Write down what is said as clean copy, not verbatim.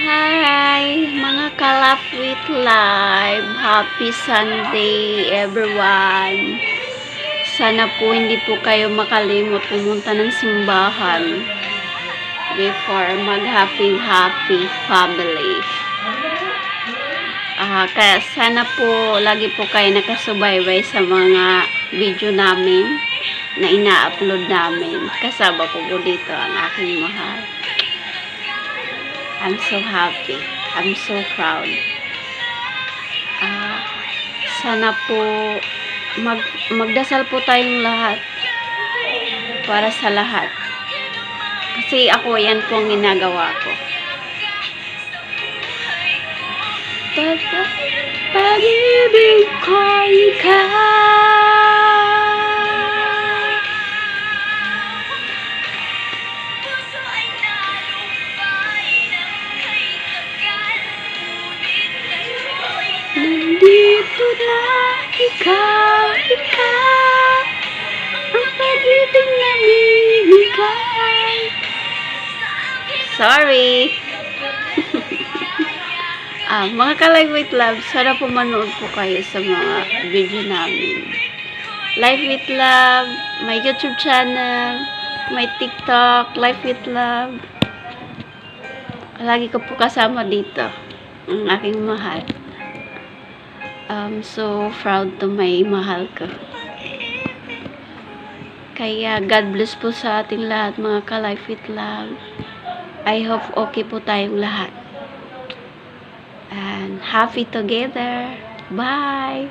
Hi, mga kalap with live. Happy Sunday, everyone. Sana po hindi po kayo makalimot pumunta ng simbahan before mag-happy family. Kaya sana po lagi po kayo nakasubaybay sa mga video namin na ina-upload namin. Kasama po dito ang aking mahal. I'm so happy. I'm so proud. Sana po magdasal po tayong lahat para sa lahat. Kasi ako, yan po ang ginagawa ko. Pag-ibig ko ikaw. Nandito na ikaw, ang pag-ibig na bibigay. Sorry. Mga ka-Live with Love, sana po manood po kayo sa mga video namin. Live with Love, my YouTube channel, my TikTok, Live with Love. Lagi ko po kasama dito ang aking mahal. I'm so proud to may mahal ko. Kaya God bless po sa ating lahat, mga ka-Live with Love. I hope okay po tayong lahat. And happy together. Bye!